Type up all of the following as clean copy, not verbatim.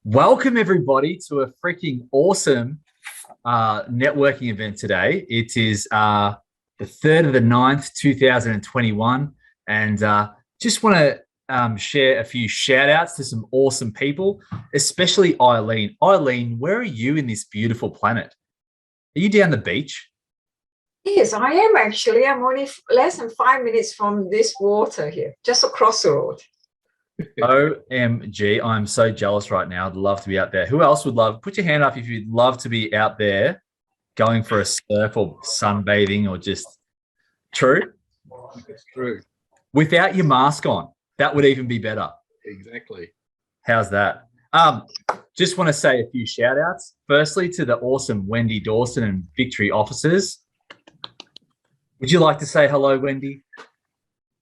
Welcome everybody to a freaking awesome networking event today. It is the 3rd of the 9th, 2021, and just want to share a few shout outs to some awesome people, especially Eileen. Eileen, where are you in this beautiful planet? Are you down the beach? Yes, I am actually. I'm only less than 5 minutes from this water here, just across the road. OMG, I'm so jealous right now. I'd love to be out there. Who else would love? Put your hand up if you'd love to be out there going for a surf or sunbathing or just true. It's true. Without your mask on, that would even be better. Exactly. How's that? Just want to say a few shout outs. Firstly, to the awesome Wendi Dawson and Victory officers. Would you like to say hello, Wendi?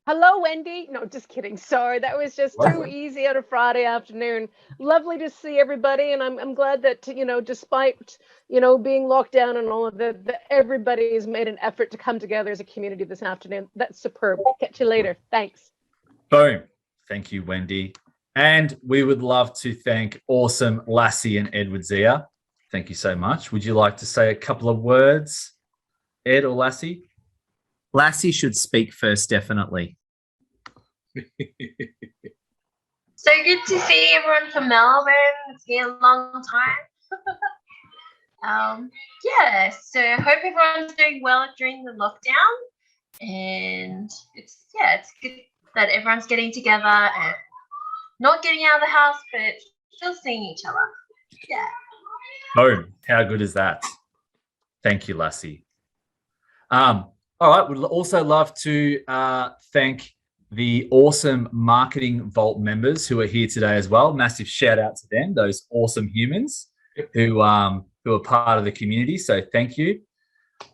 Hello, Wendi. No, just kidding. Sorry, that was just too easy on a Friday afternoon. Lovely to see everybody, and I'm glad that despite being locked down and all of that everybody has made an effort to come together as a community this afternoon. That's superb. Catch you later. Thanks. Boom. Thank you, Wendi. And we would love to thank awesome Lassie and Edward Zia. Thank you so much. Would you like to say a couple of words, Ed or Lassie? Lassie should speak first, definitely. So good to see everyone from Melbourne. It's been a long time. So I hope everyone's doing well during the lockdown. And it's good that everyone's getting together and not getting out of the house, but still seeing each other. Yeah. Boom. How good is that? Thank you, Lassie. All right. We'd also love to thank the awesome Marketing Vault members who are here today as well. Massive shout out to them, those awesome humans who are part of the community. So thank you.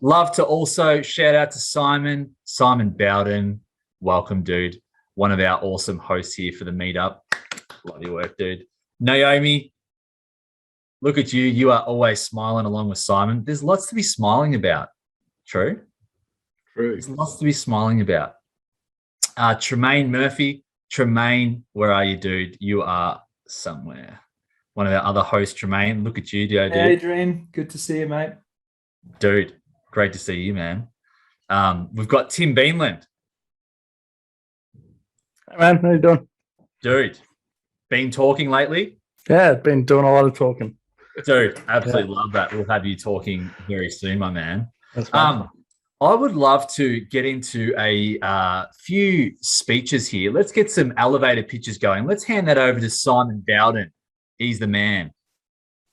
Love to also shout out to Simon Bowden. Welcome, dude. One of our awesome hosts here for the meetup. Love your work, dude. Naomi, look at you. You are always smiling along with Simon. There's lots to be smiling about. True? True. There's lots to be smiling about. Tremayne Murphy. Tremayne, where are you, dude? You are somewhere. One of our other hosts, Tremayne. Look at you, dude. Hey, Adrian. Good to see you, mate. Dude, great to see you, man. We've got Tim Beanland. Hey, man. How you doing? Dude, been talking lately? Yeah, I've been doing a lot of talking. Dude, absolutely love that. We'll have you talking very soon, my man. That's fine. I would love to get into a few speeches here. Let's get some elevator pitches going. Let's hand that over to Simon Bowden. He's the man.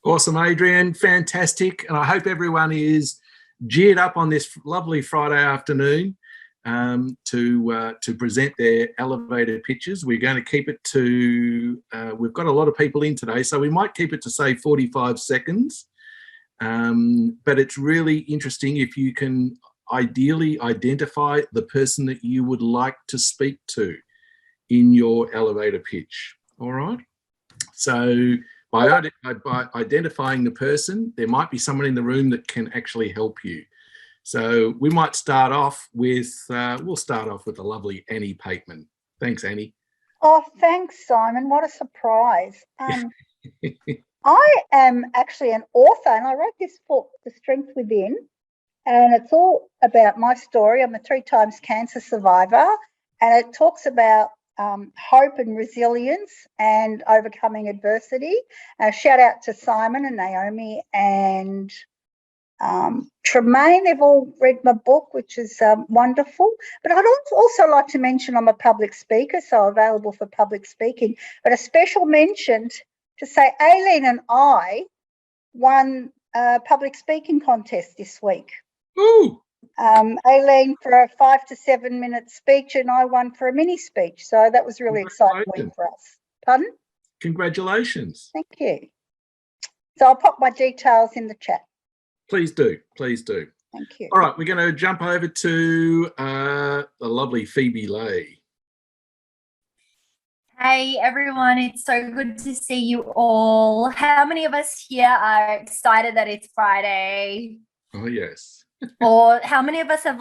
Awesome, Adrian. Fantastic. And I hope everyone is geared up on this lovely Friday afternoon to present their elevator pitches. We're going to keep it to, we've got a lot of people in today, so we might keep it to, say, 45 seconds. But it's really interesting if you can ideally identify the person that you would like to speak to in your elevator pitch. All right. So by identifying the person, there might be someone in the room that can actually help you. So we might start off with, we'll start off with the lovely Annie Pateman. Thanks, Annie. Oh, thanks, Simon. What a surprise. I am actually an author, and I wrote this book, The Strength Within, and it's all about my story. I'm a 3 times cancer survivor, and it talks about hope and resilience and overcoming adversity. Shout out to Simon and Naomi and Tremayne. They've all read my book, which is wonderful. But I'd also like to mention I'm a public speaker, so available for public speaking. But a special mention to say Aileen and I won a public speaking contest this week. Ooh. Aileen for a 5 to 7 minute speech, and I won for a mini speech. So that was really exciting week for us. Pardon? Congratulations. Thank you. So I'll pop my details in the chat. Please do. Please do. Thank you. All right, we're going to jump over to the lovely Phoebe Lay. Hey everyone, it's so good to see you all. How many of us here are excited that it's Friday? Oh, yes. Or how many of us have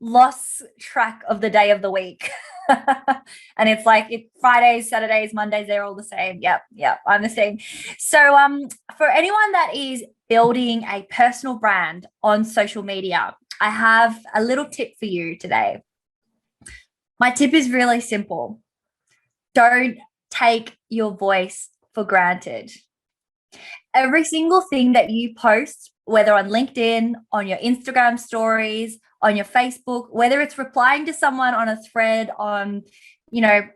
lost track of the day of the week. And it's like Fridays, Saturdays, Mondays, they're all the same. Yep, I'm the same. So for anyone that is building a personal brand on social media, I have a little tip for you today. My tip is really simple. Don't take your voice for granted. Every single thing that you post, whether on LinkedIn, on your Instagram stories, on your Facebook, whether it's replying to someone on a thread on,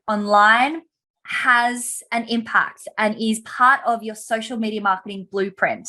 online, has an impact and is part of your social media marketing blueprint.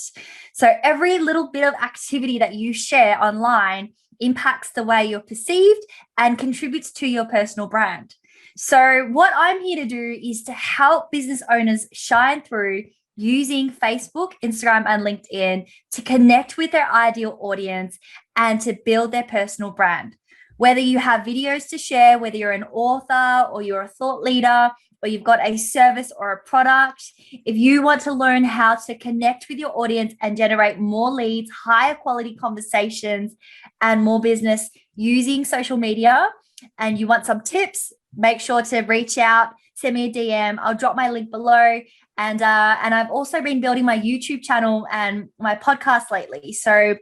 So every little bit of activity that you share online impacts the way you're perceived and contributes to your personal brand. So what I'm here to do is to help business owners shine through using Facebook, Instagram, and LinkedIn to connect with their ideal audience and to build their personal brand. Whether you have videos to share, whether you're an author or you're a thought leader, or you've got a service or a product, if you want to learn how to connect with your audience and generate more leads, higher quality conversations, and more business using social media, and you want some tips, make sure to reach out, send me a DM. I'll drop my link below. And I've also been building my YouTube channel and my podcast lately. So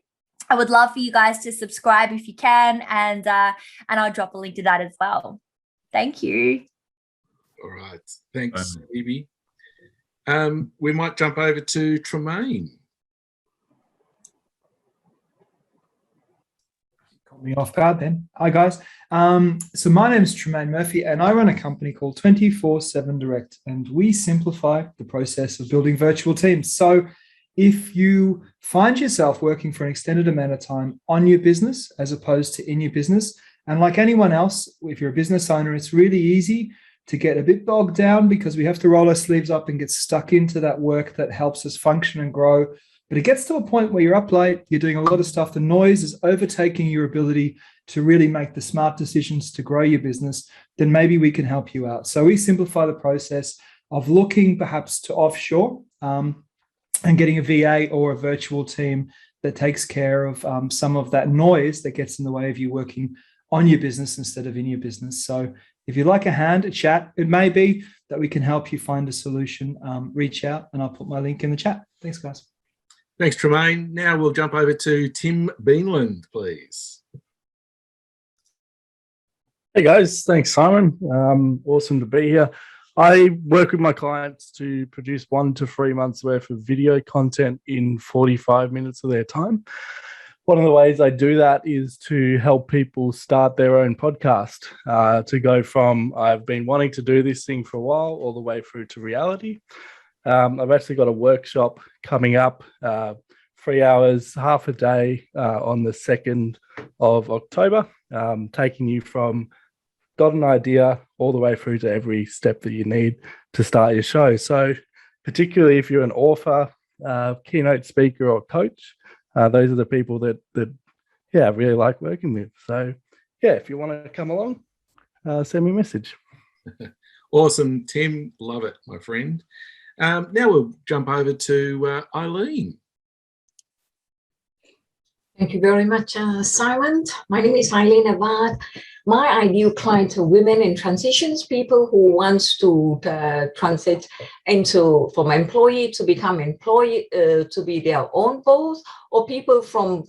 I would love for you guys to subscribe if you can, and I'll drop a link to that as well. Thank you. All right. Thanks, Evie. We might jump over to Tremayne. Caught me off guard then. Hi, guys. So my name is Tremayne Murphy, and I run a company called 24/7 Direct, and we simplify the process of building virtual teams. So if you find yourself working for an extended amount of time on your business as opposed to in your business, and like anyone else, if you're a business owner, it's really easy to get a bit bogged down because we have to roll our sleeves up and get stuck into that work that helps us function and grow. But it gets to a point where you're up late, you're doing a lot of stuff, the noise is overtaking your ability to really make the smart decisions to grow your business, then maybe we can help you out. So we simplify the process of looking perhaps to offshore and getting a VA or a virtual team that takes care of some of that noise that gets in the way of you working on your business instead of in your business. So if you'd like a hand, a chat, it may be that we can help you find a solution. Reach out and I'll put my link in the chat. Thanks, guys. Thanks, Tremayne. Now we'll jump over to Tim Beanland, please. Hey, guys. Thanks, Simon. Awesome to be here. I work with my clients to produce 1 to 3 months worth of video content in 45 minutes of their time. One of the ways I do that is to help people start their own podcast, to go from I've been wanting to do this thing for a while all the way through to reality. I've actually got a workshop coming up, 3 hours, half a day on the 2nd of October, taking you from got an idea all the way through to every step that you need to start your show. So particularly if you're an author, keynote speaker or coach, those are the people that I really like working with. So yeah, if you want to come along, send me a message. Awesome, Tim. Love it, my friend. Now we'll jump over to Eileen. Thank you very much, Simon. My name is Eileen Abad. My ideal client are women in transitions, people who wants to transit into from employee to become employee, to be their own boss, or people from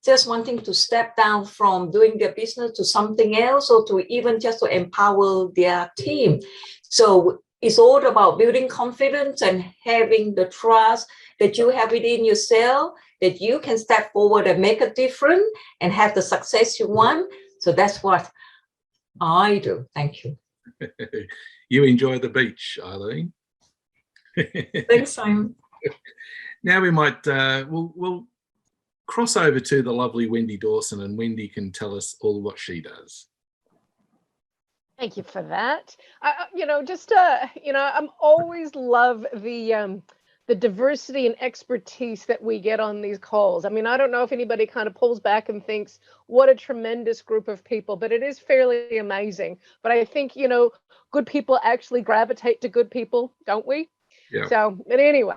just wanting to step down from doing their business to something else, or to even just to empower their team. So it's all about building confidence and having the trust that you have within yourself, that you can step forward and make a difference and have the success you want. So that's what I do. Thank you. You enjoy the beach, Eileen. Thanks, Simon. Now we might, we'll cross over to the lovely Wendi Dawson, and Wendi can tell us all what she does. Thank you for that. I'm always love the diversity and expertise that we get on these calls. I mean, I don't know if anybody kind of pulls back and thinks what a tremendous group of people, but it is fairly amazing. But I think, good people actually gravitate to good people, don't we? Yeah. So, but anyway,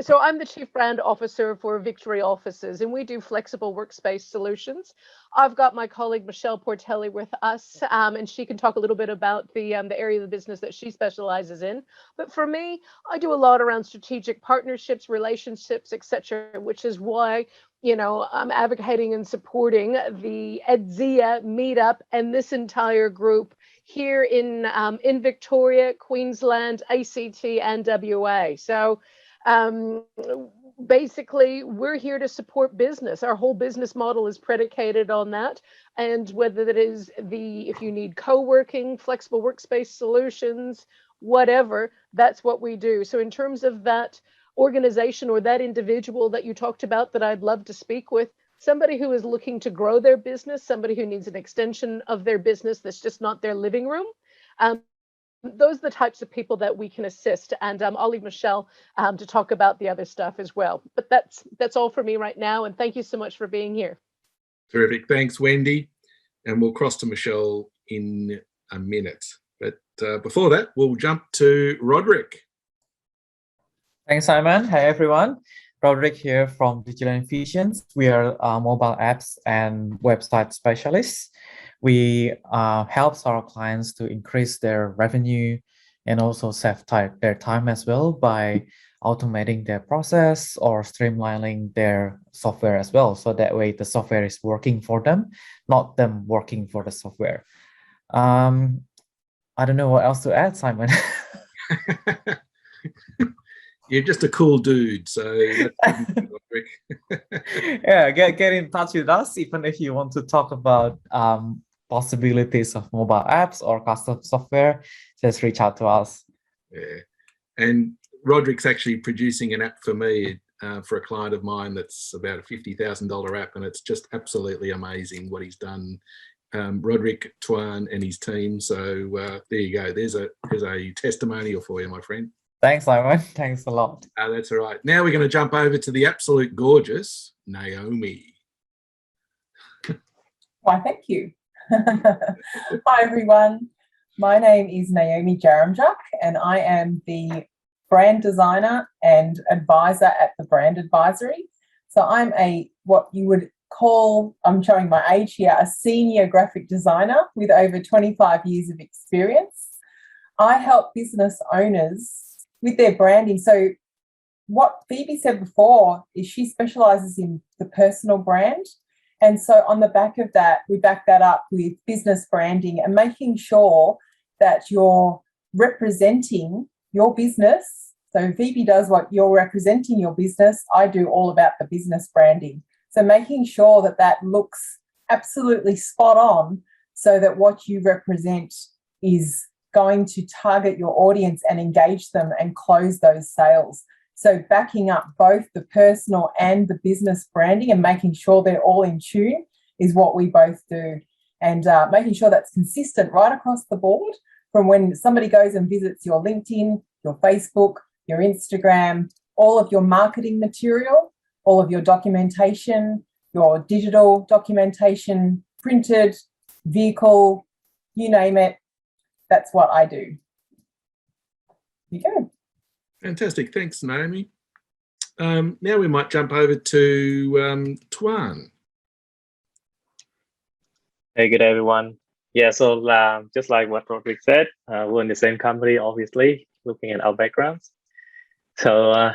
so I'm the Chief Brand Officer for Victory Offices, and we do flexible workspace solutions. I've got my colleague Michelle Portelli with us, and she can talk a little bit about the area of the business that she specializes in. But for me, I do a lot around strategic partnerships, relationships, etc., which is why, you know, I'm advocating and supporting the EDZIA meetup and this entire group here in Victoria, Queensland, ACT, and WA. So basically, we're here to support business. Our whole business model is predicated on that. And whether that is if you need co-working, flexible workspace solutions, whatever, that's what we do. So in terms of that organization or that individual that you talked about that I'd love to speak with, somebody who is looking to grow their business, somebody who needs an extension of their business that's just not their living room. Those are the types of people that we can assist. And I'll leave Michelle to talk about the other stuff as well. But that's all for me right now. And thank you so much for being here. Terrific. Thanks, Wendi. And we'll cross to Michelle in a minute. But before that, we'll jump to Roderick. Thanks, Simon. Hey, everyone. Roderick here from Digital Infusions. We are mobile apps and website specialists. We help our clients to increase their revenue and also save their time as well by automating their process or streamlining their software as well. So that way the software is working for them, not them working for the software. I don't know what else to add, Simon. You're just a cool dude, so that's yeah, get in touch with us even if you want to talk about possibilities of mobile apps or custom software. Just reach out to us. Yeah, and Roderick's actually producing an app for me for a client of mine that's about a $50,000 app, and it's just absolutely amazing what he's done. Roderick, Tremayne, and his team. So there you go. There's a testimonial for you, my friend. Thanks, Simon. Thanks a lot. That's all right. Now we're going to jump over to the absolute gorgeous Naomi. Why, thank you. Hi, everyone. My name is Naomi Jaramjuk, and I am the brand designer and advisor at the Brand Advisory. So I'm what you would call, I'm showing my age here, a senior graphic designer with over 25 years of experience. I help business owners with their branding. So what Phoebe said before is she specialises in the personal brand. And so on the back of that, we back that up with business branding and making sure that you're representing your business. So Phoebe does what you're representing your business. I do all about the business branding. So making sure that that looks absolutely spot on so that what you represent is going to target your audience and engage them and close those sales. So backing up both the personal and the business branding and making sure they're all in tune is what we both do. And making sure that's consistent right across the board from when somebody goes and visits your LinkedIn, your Facebook, your Instagram, all of your marketing material, all of your documentation, your digital documentation, printed, vehicle, you name it. That's what I do. Here you go. Fantastic. Thanks, Naomi. Now we might jump over to Tremayne. Hey, good day, everyone. Yeah, so just like what Roderick said, we're in the same company, obviously, looking at our backgrounds. So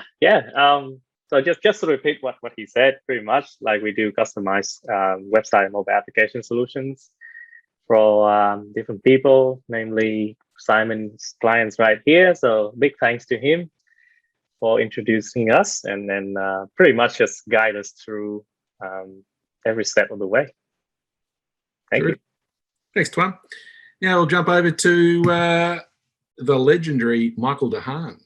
so just to repeat what he said, pretty much, like we do customized website and mobile application solutions for different people, namely Simon's clients right here. So big thanks to him for introducing us and then pretty much just guide us through every step of the way. Thank you. Thanks, Tremayne. Now we'll jump over to the legendary Michael DeHaan.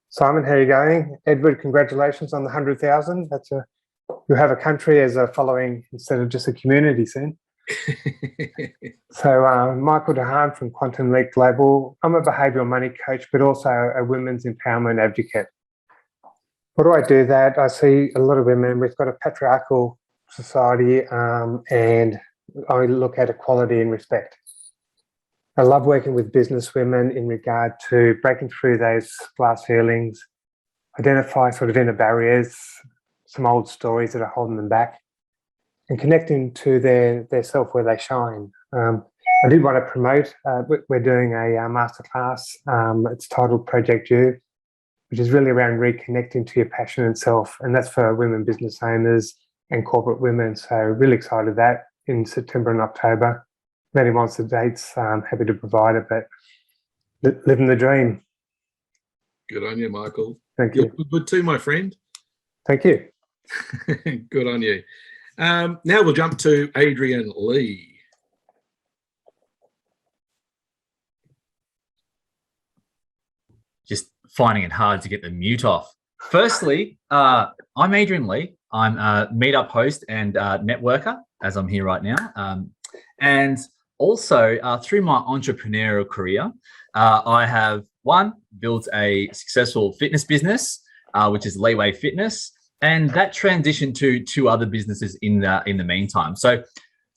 Simon, how are you going? Edward, congratulations on the 100,000. You have a country as a following instead of just a community soon. So Michael DeHaan from Quantum Leap Global. I'm a behavioural money coach, but also a women's empowerment advocate. What do I do that? I see a lot of women. We've got a patriarchal society and I look at equality and respect. I love working with business women in regard to breaking through those glass ceilings, identify sort of inner barriers, some old stories that are holding them back, and connecting to their self where they shine. I did want to promote, we're doing a masterclass. It's titled Project You, which is really around reconnecting to your passion and self. And that's for women business owners and corporate women. So really excited that in September and October. If anyone wants the dates, I'm happy to provide it, but living the dream. Good on you, Michael. Thank you. You're good too, my friend. Thank you. Good on you. Now we'll jump to Adrian Lee. Just finding it hard to get the mute off. Firstly, I'm Adrian Lee. I'm a meetup host and networker, as I'm here right now. And also, through my entrepreneurial career, I have, one, built a successful fitness business, which is Leeway Fitness, and that transitioned to 2 other businesses in the meantime. So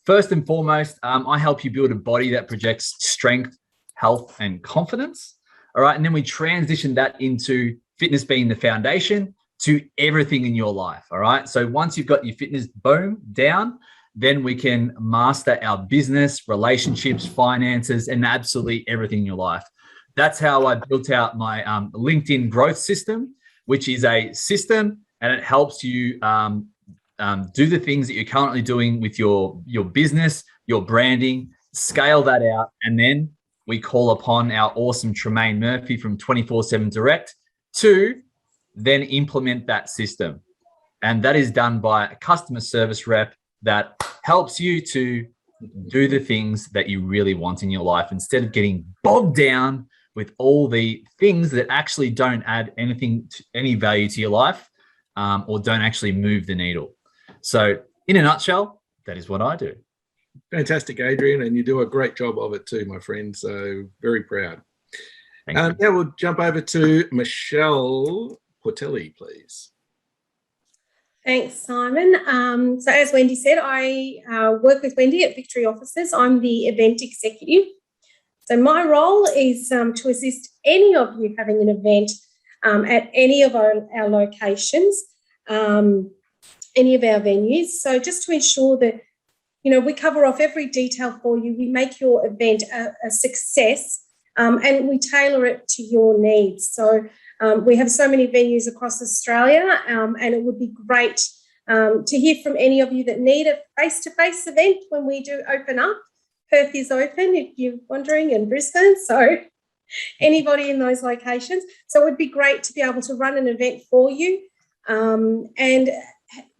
first and foremost, I help you build a body that projects strength, health, and confidence. All right. And then we transition that into fitness being the foundation to everything in your life. All right. So once you've got your fitness boom down, then we can master our business, relationships, finances, and absolutely everything in your life. That's how I built out my LinkedIn growth system, which is a system, and it helps you do the things that you're currently doing with your business, your branding, scale that out, and then we call upon our awesome Tremayne Murphy from 24/7 Direct to then implement that system. And that is done by a customer service rep that helps you to do the things that you really want in your life instead of getting bogged down with all the things that actually don't add any value to your life or don't actually move the needle. So in a nutshell, that is what I do. Fantastic, Adrian, and you do a great job of it too, my friend. So very proud. Thank you. Now we'll jump over to Michelle Portelli, please. Thanks, Simon. So as Wendi said, I work with Wendi at Victory Offices. I'm the event executive. So my role is to assist any of you having an event at any of our locations, any of our venues. So just to ensure that, you know, we cover off every detail for you, we make your event a success, and we tailor it to your needs. So we have so many venues across Australia, and it would be great to hear from any of you that need a face-to-face event when we do open up. Perth is open, if you're wondering, and Brisbane, so anybody in those locations. So it would be great to be able to run an event for you and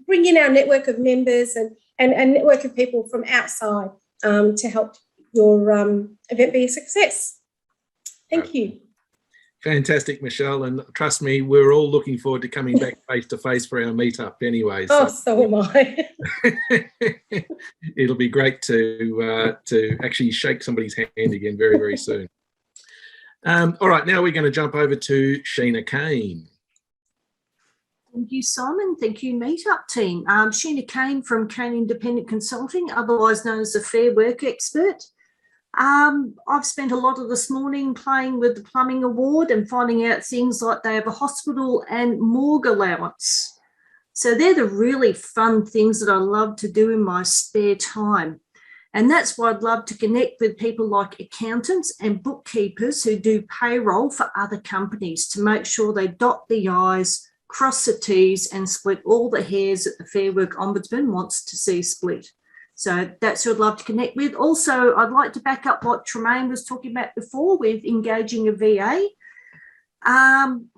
bring in our network of members and a network of people from outside to help your event be a success. Thank you. Fantastic, Michelle. And trust me, we're all looking forward to coming back face-to-face for our meetup anyway. So am I. It'll be great to actually shake somebody's hand again very, very soon. All right, now we're going to jump over to Sheena Kane. Thank you, Simon. Thank you, Meetup team. Sheena Kane from Kane Independent Consulting, otherwise known as the Fair Work Expert. I've spent a lot of this morning playing with the Plumbing Award and finding out things like they have a hospital and morgue allowance. So they're the really fun things that I love to do in my spare time. And that's why I'd love to connect with people like accountants and bookkeepers who do payroll for other companies to make sure they dot the I's, cross the T's and split all the hairs that the Fair Work Ombudsman wants to see split. So that's who I'd love to connect with. Also, I'd like to back up what Tremayne was talking about before with engaging a VA.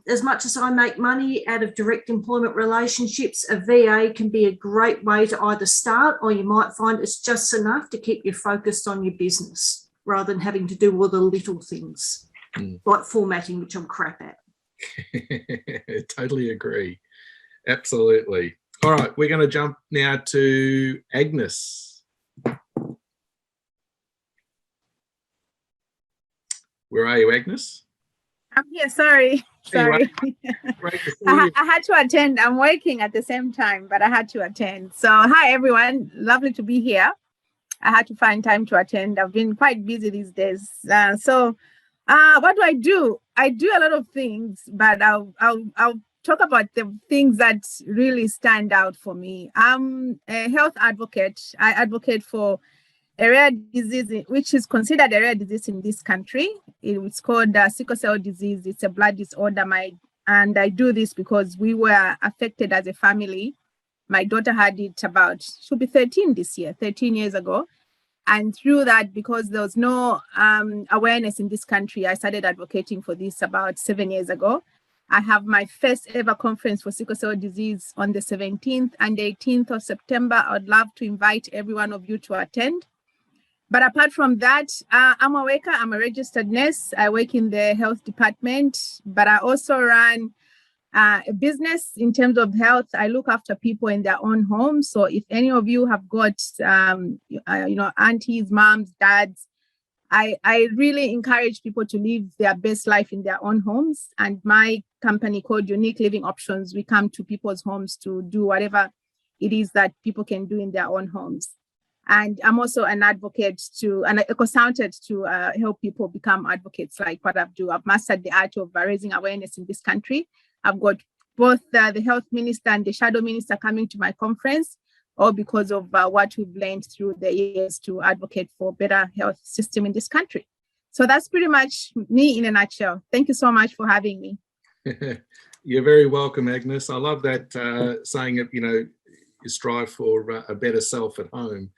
As much as I make money out of direct employment relationships, a VA can be a great way to either start, or you might find it's just enough to keep you focused on your business rather than having to do all the little things like formatting, which I'm crap at. Totally agree. Absolutely. All right, we're going to jump now to Agnes. Where are you, Agnes? I'm here. Sorry. Great to see you. I had to attend. I'm working at the same time, but I had to attend. So hi, everyone. Lovely to be here. I had to find time to attend. I've been quite busy these days. So what do? I do a lot of things, but I'll talk about the things that really stand out for me. I'm a health advocate. I advocate for a rare disease, which is considered a rare disease in this country. It's called sickle cell disease. It's a blood disorder. And I do this because we were affected as a family. My daughter had it she'll be 13 this year, 13 years ago. And through that, because there was no awareness in this country, I started advocating for this about 7 years ago. I have my first ever conference for sickle cell disease on the 17th and 18th of September. I would love to invite every one of you to attend. But apart from that, I'm a worker. I'm a registered nurse. I work in the health department, but I also run a business in terms of health. I look after people in their own homes. So if any of you have got, aunties, moms, dads, I really encourage people to live their best life in their own homes. And my company called Unique Living Options, we come to people's homes to do whatever it is that people can do in their own homes. And I'm also an advocate and a consultant to help people become advocates like what I do. I've mastered the art of raising awareness in this country. I've got both the health minister and the shadow minister coming to my conference, all because of what we've learned through the years to advocate for better health system in this country. So that's pretty much me in a nutshell. Thank you so much for having me. You're very welcome, Agnes. I love that saying that, you strive for a better self at home.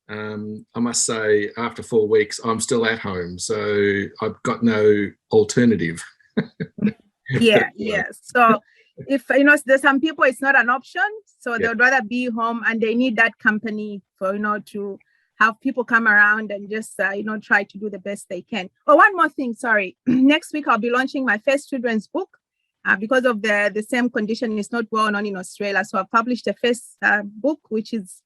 I must say, after 4 weeks, I'm still at home, so I've got no alternative. Yeah. So if, there's some people, it's not an option. So they would rather be home and they need that company for, to have people come around and just, try to do the best they can. Oh, one more thing, sorry. Next week, I'll be launching my first children's book. Because of the same condition is not well known in Australia. So I've published the first book, which is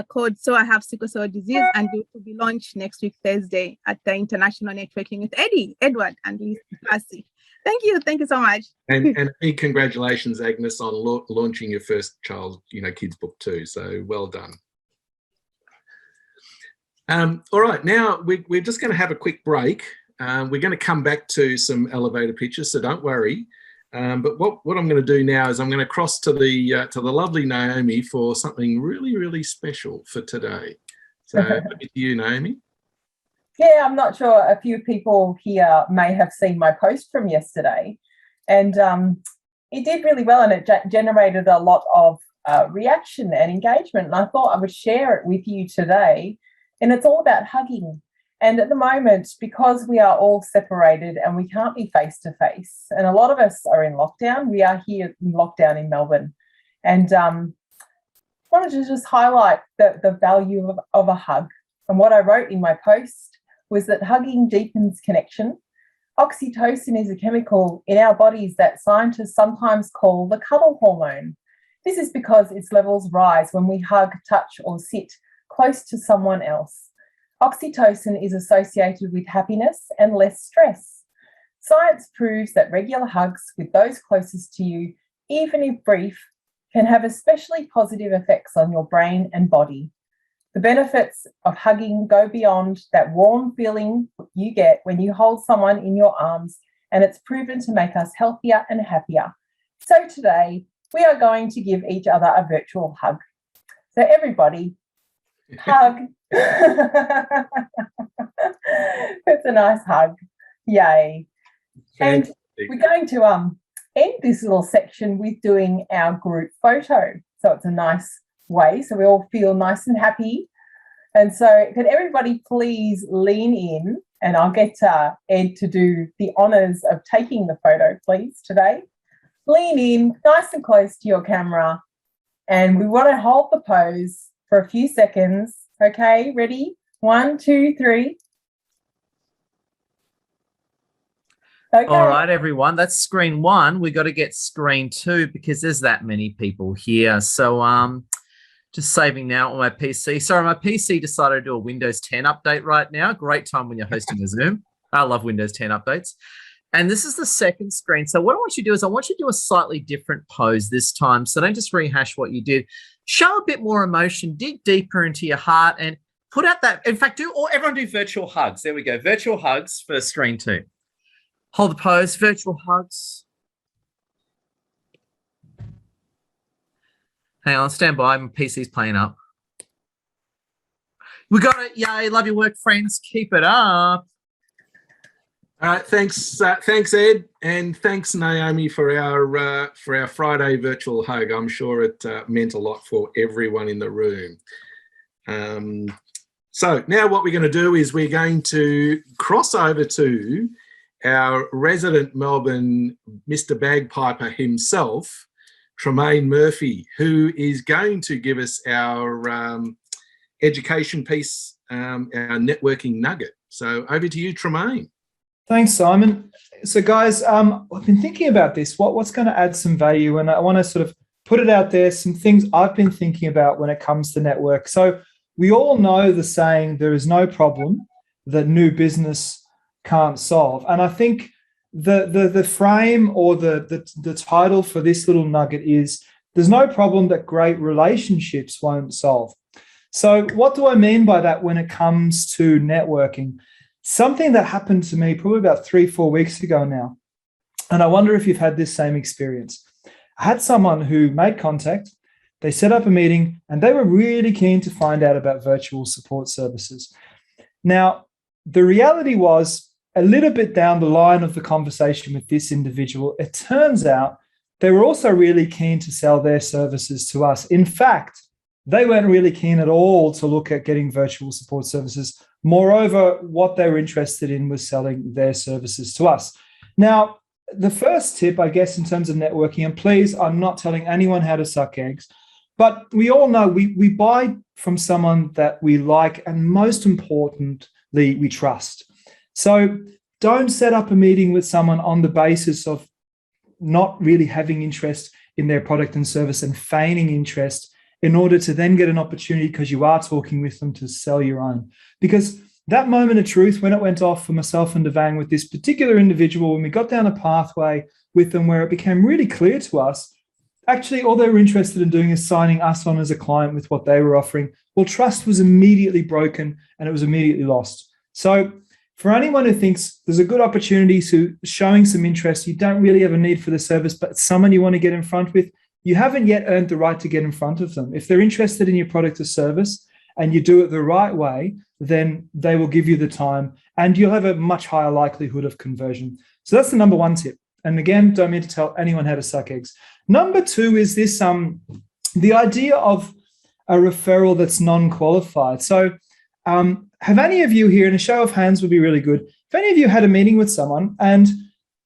called So I Have Sickle Cell Disease, and it will be launched next week, Thursday, at the International Networking with Edward and Lucy. Thank you so much. And big congratulations, Agnes, on launching your first child, kids book too. So well done. All right, now we're just going to have a quick break. We're going to come back to some elevator pitches, so don't worry. But what I'm going to do now is I'm going to cross to the lovely Naomi for something really, really special for today. So over to you, Naomi. Yeah, I'm not sure. A few people here may have seen my post from yesterday, and it did really well, and it generated a lot of reaction and engagement. And I thought I would share it with you today. And it's all about hugging. And at the moment, because we are all separated and we can't be face-to-face, and a lot of us are in lockdown, we are here in lockdown in Melbourne. And wanted to just highlight the value of a hug. And what I wrote in my post was that hugging deepens connection. Oxytocin is a chemical in our bodies that scientists sometimes call the cuddle hormone. This is because its levels rise when we hug, touch, or sit close to someone else. Oxytocin is associated with happiness and less stress. Science proves that regular hugs with those closest to you, even if brief, can have especially positive effects on your brain and body. The benefits of hugging go beyond that warm feeling you get when you hold someone in your arms, and it's proven to make us healthier and happier. So today, we are going to give each other a virtual hug. So everybody, hug. It's a nice hug. Yay. And we're going to end this little section with doing our group photo. So it's a nice way, so we all feel nice and happy. And so could everybody please lean in, and I'll get Ed to do the honours of taking the photo, please, today. Lean in nice and close to your camera, and we want to hold the pose for a few seconds. Okay, ready? 1, 2, 3. Okay. All right, everyone, that's screen 1. We got to get screen 2 because there's that many people here. So just saving now on my PC. Sorry, my PC decided to do a Windows 10 update right now. Great time when you're hosting a Zoom. I love Windows 10 updates. And this is the second screen. So what I want you to do is I want you to do a slightly different pose this time. So don't just rehash what you did. Show a bit more emotion, dig deeper into your heart, and put out that, in fact, everyone do virtual hugs. There we go. Virtual hugs for screen 2. Hold the pose, virtual hugs. Hang on, stand by. My PC's playing up. We got it. Yay. Love your work, friends. Keep it up. All right, thanks, Ed, and thanks, Naomi, for our Friday virtual hug. I'm sure it meant a lot for everyone in the room. So now what we're going to do is we're going to cross over to our resident Melbourne Mr. Bagpiper himself, Tremayne Murphy, who is going to give us our education piece, our networking nugget. So over to you, Tremayne. Thanks, Simon. So guys, I've been thinking about this, what's going to add some value, and I want to sort of put it out there, some things I've been thinking about when it comes to network. So we all know the saying, there is no problem that new business can't solve. And I think the frame or the title for this little nugget is, there's no problem that great relationships won't solve. So what do I mean by that when it comes to networking? Something that happened to me probably about 3-4 weeks ago now, and I wonder if you've had this same experience. I had someone who made contact, they set up a meeting, and they were really keen to find out about virtual support services. Now, the reality was, a little bit down the line of the conversation with this individual, it turns out they were also really keen to sell their services to us. In fact, they weren't really keen at all to look at getting virtual support services. Moreover, what they were interested in was selling their services to us. Now, the first tip, I guess, in terms of networking, and please, I'm not telling anyone how to suck eggs, but we all know we buy from someone that we like, and most importantly, we trust. So don't set up a meeting with someone on the basis of not really having interest in their product and service and feigning interest in order to then get an opportunity, because you are talking with them, to sell your own. Because that moment of truth, when it went off for myself and Devang with this particular individual, when we got down a pathway with them where it became really clear to us, actually all they were interested in doing is signing us on as a client with what they were offering. Well, trust was immediately broken and it was immediately lost. So for anyone who thinks there's a good opportunity to showing some interest, you don't really have a need for the service, but someone you want to get in front with, you haven't yet earned the right to get in front of them. If they're interested in your product or service and you do it the right way, then they will give you the time and you'll have a much higher likelihood of conversion. So that's the number one tip. And again, don't mean to tell anyone how to suck eggs. Number two is this, the idea of a referral that's non-qualified. So have any of you here, and a show of hands would be really good, if any of you had a meeting with someone and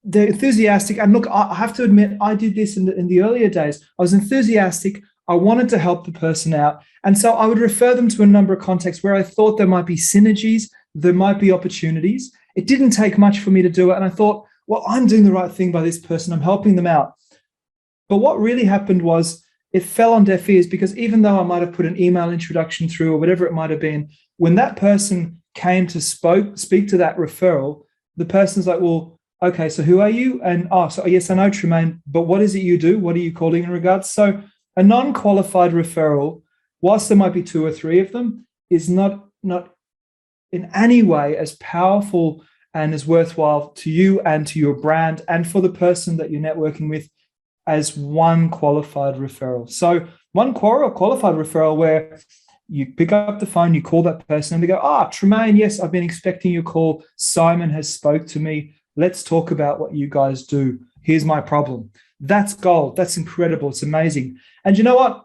they're enthusiastic, and look, I have to admit, I did this in the earlier days. I was enthusiastic. I wanted to help the person out. And so I would refer them to a number of contexts where I thought there might be synergies, there might be opportunities. It didn't take much for me to do it. And I thought, well, I'm doing the right thing by this person. I'm helping them out. But what really happened was it fell on deaf ears, because even though I might have put an email introduction through or whatever it might have been, when that person came to speak to that referral, the person's like, well, okay, so who are you? And, so yes, I know Tremayne, but what is it you do? What are you calling in regards? So a non-qualified referral, whilst there might be 2 or 3 of them, is not in any way as powerful and as worthwhile to you and to your brand and for the person that you're networking with as one qualified referral. So one qualified referral where you pick up the phone, you call that person and they go, Tremayne, yes, I've been expecting your call. Simon has spoke to me. Let's talk about what you guys do. Here's my problem. That's gold. That's incredible. It's amazing. And you know what?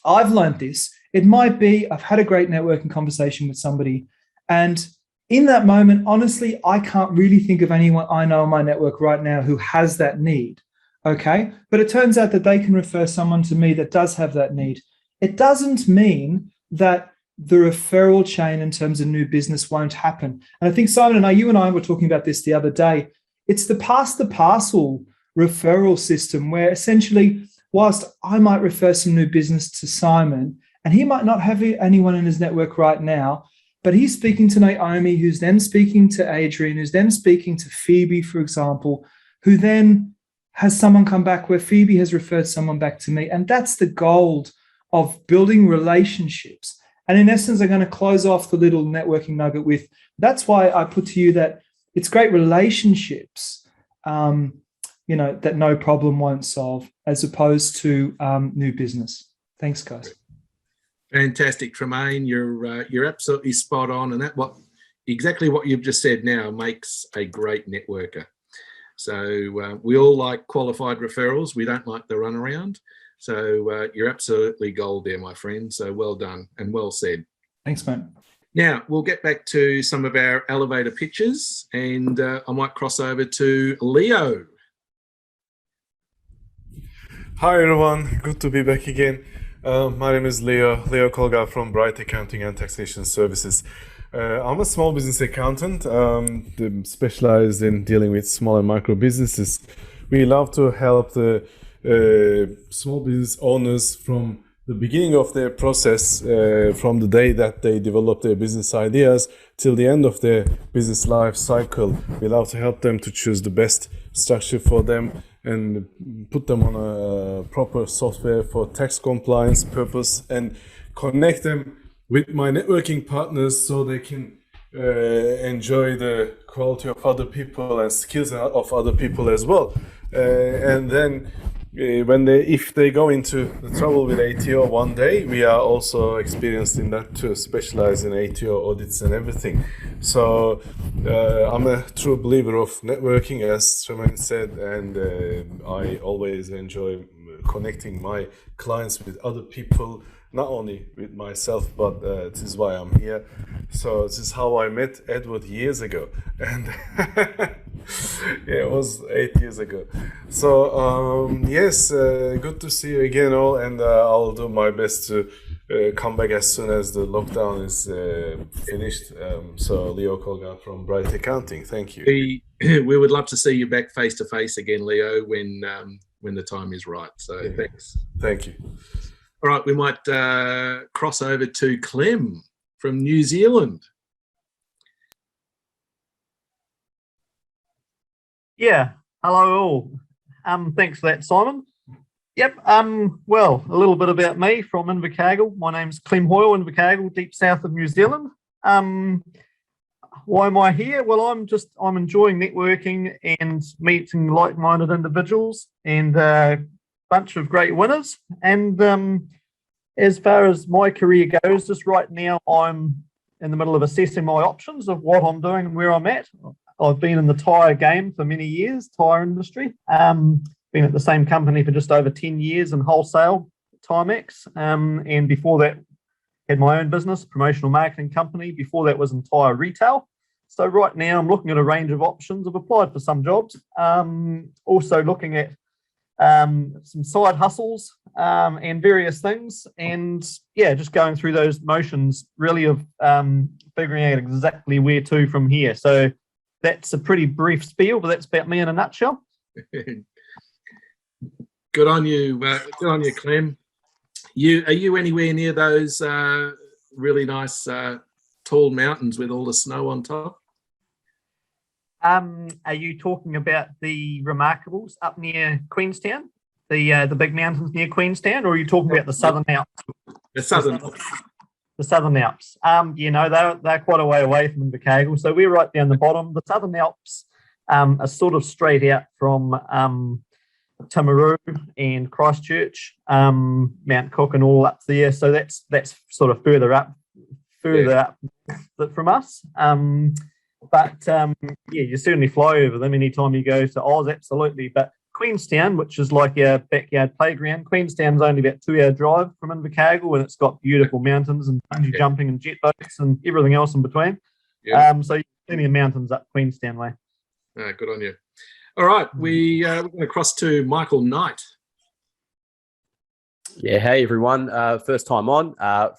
I've learned this. It might be I've had a great networking conversation with somebody, and in that moment, honestly, I can't really think of anyone I know in my network right now who has that need. Okay. But it turns out that they can refer someone to me that does have that need. It doesn't mean that the referral chain in terms of new business won't happen. And I think Simon and you and I were talking about this the other day. It's the pass the parcel referral system where essentially, whilst I might refer some new business to Simon and he might not have anyone in his network right now, but he's speaking to Naomi, who's then speaking to Adrian, who's then speaking to Phoebe, for example, who then has someone come back where Phoebe has referred someone back to me. And that's the gold of building relationships And in essence, I'm going to close off the little networking nugget with, that's why I put to you that it's great relationships, that no problem won't solve, as opposed to new business. Thanks, guys. Fantastic, Tremayne. You're absolutely spot on, and exactly what you've just said now makes a great networker. So we all like qualified referrals. We don't like the runaround. So you're absolutely gold there, my friend. So well done and well said. Thanks, mate. Now we'll get back to some of our elevator pitches, and I might cross over to Leo. Hi everyone, good to be back again. My name is Leo Kolga from Bright Accounting and Taxation Services. I'm a small business accountant, specialized in dealing with small and micro businesses. We love to help the small business owners from the beginning of their process, from the day that they develop their business ideas till the end of their business life cycle. We love to help them to choose the best structure for them and put them on a proper software for tax compliance purpose, and connect them with my networking partners so they can enjoy the quality of other people and skills of other people as well. And then if they go into the trouble with ATO one day, we are also experienced in that too, specialize in ATO audits and everything. So I'm a true believer of networking, as Tremayne said, and I always enjoy connecting my clients with other people, not only with myself, but this is why I'm here. So this is how I met Edward years ago, and it was 8 years ago. So yes, good to see you again all, and I'll do my best to come back as soon as the lockdown is finished. So Leo Kolga from Bright Accounting, thank you. We would love to see you back face to face again, Leo, when the time is right. So yeah. Thanks. Thank you. All right, we might cross over to Clem from New Zealand. Yeah, hello all. Thanks for that, Simon. Yep, well, a little bit about me from Invercargill. My name's Clem Hoyle, Invercargill, deep south of New Zealand. Why am I here? Well, I'm enjoying networking and meeting like-minded individuals and a bunch of great winners. And as far as my career goes, just right now I'm in the middle of assessing my options of what I'm doing and where I'm at. I've been in the tyre game for many years, tyre industry. Been at the same company for just over 10 years in wholesale, Timex. And before that, had my own business, promotional marketing company. Before that was in tyre retail. So right now I'm looking at a range of options. I've applied for some jobs. Also looking at some side hustles and various things. And yeah, just going through those motions really of figuring out exactly where to from here. So that's a pretty brief spiel, but that's about me in a nutshell. Good on you, Clem. Are you anywhere near those really nice tall mountains with all the snow on top? Are you talking about the Remarkables up near Queenstown, the big mountains near Queenstown, or are you talking about the Southern Alps? The Southern Alps. The Southern Alps. They're quite a way away from Invercargill, so we're right down the bottom. The Southern Alps are sort of straight out from Timaru and Christchurch, Mount Cook and all up there. So that's sort of further up from us. You certainly fly over them anytime you go to Oz, absolutely. But Queenstown, which is like our backyard playground, Queenstown's only about 2-hour drive from Invercargill, and it's got beautiful mountains and bungee jumping and jet boats and everything else in between. Yeah. So plenty of mountains up Queenstown way. Good on you. All right, we're going to cross to Michael Knight. Yeah, hey everyone. First time on,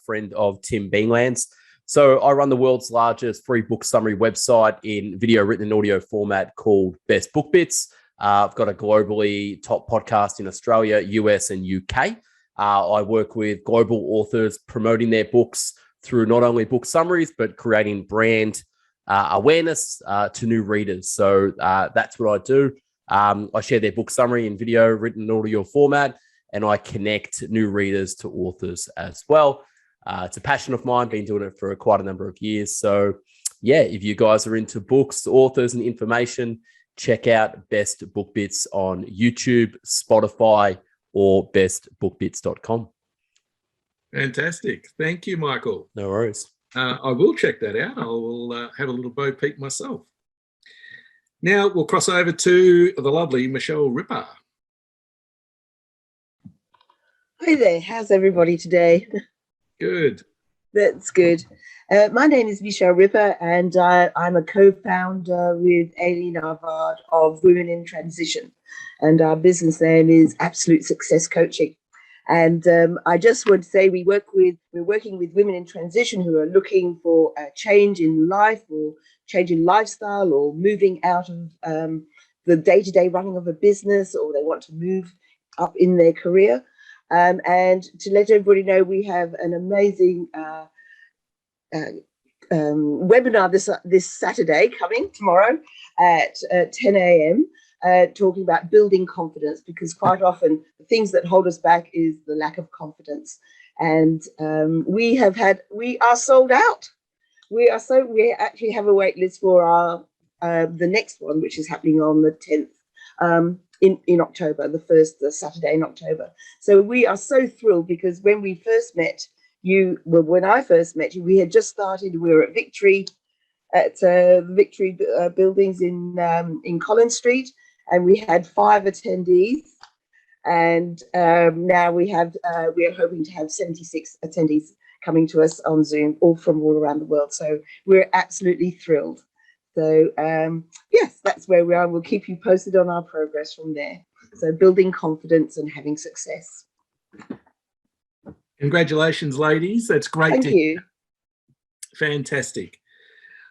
friend of Tim Beanlands. So I run the world's largest free book summary website in video, written and audio format called Best Book Bits. I've got a globally top podcast in Australia, US and UK. I work with global authors promoting their books through not only book summaries, but creating brand awareness to new readers. So that's what I do. I share their book summary in video, written and audio format, and I connect new readers to authors as well. It's a passion of mine, been doing it for quite a number of years. So yeah, if you guys are into books, authors and information, check out Best Book Bits on YouTube, Spotify, or bestbookbits.com. Fantastic. Thank you, Michael. No worries. I will check that out. I will have a little bo peek myself. Now we'll cross over to the lovely Michelle Ripper. Hi there. How's everybody today? Good. That's good. My name is Michelle Ripper, and I'm a co-founder with Aileen Arvard of Women in Transition, and our business name is Absolute Success Coaching. And I just want to say we're working with women in transition who are looking for a change in life or change in lifestyle or moving out of the day-to-day running of a business, or they want to move up in their career. And to let everybody know, we have an amazing webinar this Saturday coming tomorrow at 10 a.m. Talking about building confidence, because quite often the things that hold us back is the lack of confidence. And we are sold out. We actually have a wait list for our the next one, which is happening on the 10th in October, the Saturday in October. So we are so thrilled, because when we first met you, when I first met you, we had just started. We were at Victory, at Victory buildings in Collins Street, and we had 5 attendees. And now we are hoping to have 76 attendees coming to us on Zoom, all from all around the world. So we're absolutely thrilled. So yes, that's where we are. We'll keep you posted on our progress from there. So building confidence and having success. Congratulations, ladies. That's great. Thank you. Fantastic.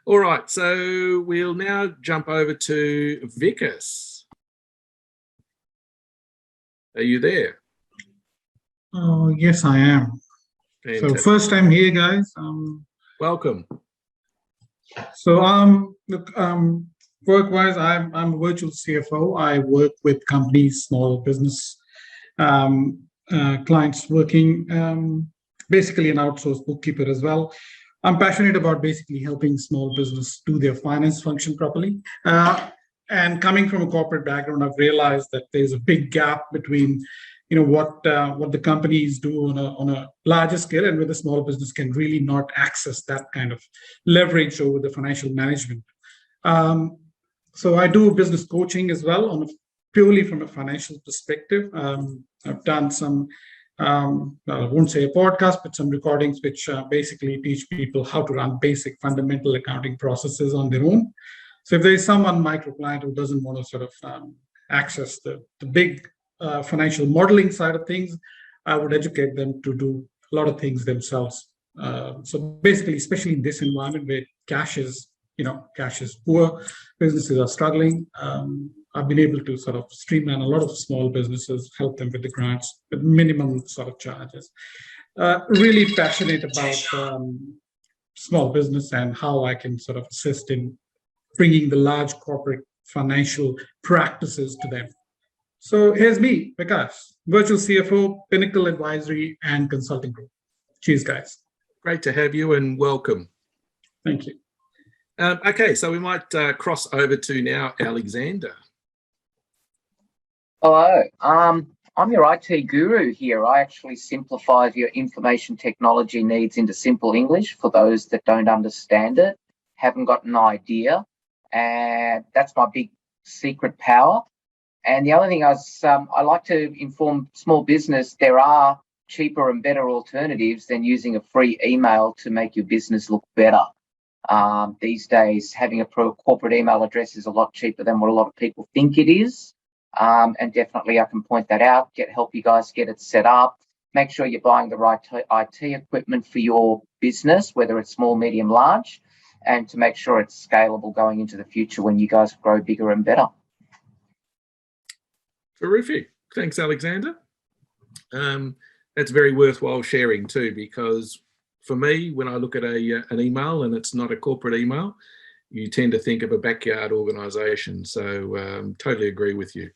All right, so we'll now jump over to Vickers. Are you there? Oh, yes, I am. Fantastic. So first time here, guys. Welcome. So look, work-wise, I'm a virtual CFO. I work with companies, small business clients, working basically an outsourced bookkeeper as well. I'm passionate about basically helping small business do their finance function properly. And coming from a corporate background, I've realized that there's a big gap between, what the companies do on a larger scale, and where the small business can really not access that kind of leverage over the financial management. So I do business coaching as well, purely from a financial perspective. I've done some, I won't say a podcast, but some recordings which basically teach people how to run basic fundamental accounting processes on their own. So if there is someone micro client who doesn't want to sort of access the big financial modeling side of things, I would educate them to do a lot of things themselves. So basically, especially in this environment where cash is poor, businesses are struggling. I've been able to sort of streamline a lot of small businesses, help them with the grants with minimum sort of charges. Really passionate about small business and how I can sort of assist in bringing the large corporate financial practices to them. So here's me, Vikas, virtual CFO, Pinnacle Advisory and Consulting Group. Cheers, guys. Great to have you and welcome. Thank you. Okay, so we might cross over to now Alexander. Hello, I'm your IT guru here. I actually simplify your information technology needs into simple English for those that don't understand it, haven't got an idea, and that's my big secret power. And the other thing I like to inform small business, there are cheaper and better alternatives than using a free email to make your business look better. These days, having a corporate email address is a lot cheaper than what a lot of people think it is. And definitely I can point that out, help you guys get it set up, make sure you're buying the right IT equipment for your business, whether it's small, medium, large, and to make sure it's scalable going into the future when you guys grow bigger and better. Terrific. Thanks, Alexander. That's very worthwhile sharing too, because for me, when I look at an email and it's not a corporate email, you tend to think of a backyard organisation. So totally agree with you.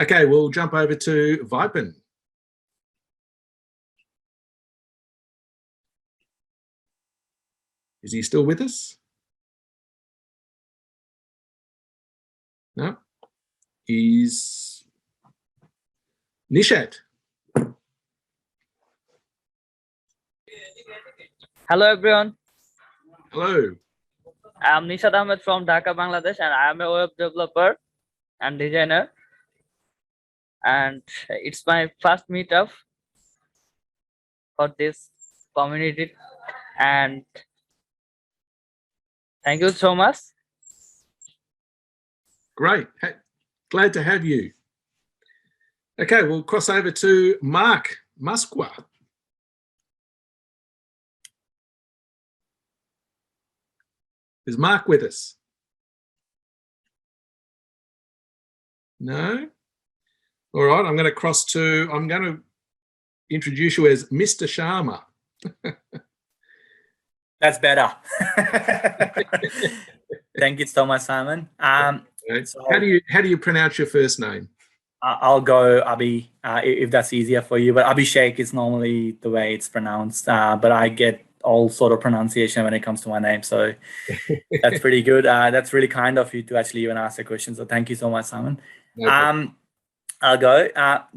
Okay, we'll jump over to Vipin. Is he still with us? No. He's Nishat. Hello everyone. Hello. I'm Nishad Ahmed from Dhaka, Bangladesh, and I'm a web developer and designer. And it's my first meetup for this community. And thank you so much. Great. Glad to have you. Okay, we'll cross over to Mark Musqua. Is Mark with us? No? All right, I'm going to introduce you as Mr. Sharma. That's better. Thank you so much, Simon. So how do you pronounce your first name? I'll go Abhi, if that's easier for you. But Abhishek is normally the way it's pronounced. But I get all sort of pronunciation when it comes to my name, so that's pretty good. That's really kind of you to actually even ask a question. So thank you so much, Simon. No I'll go.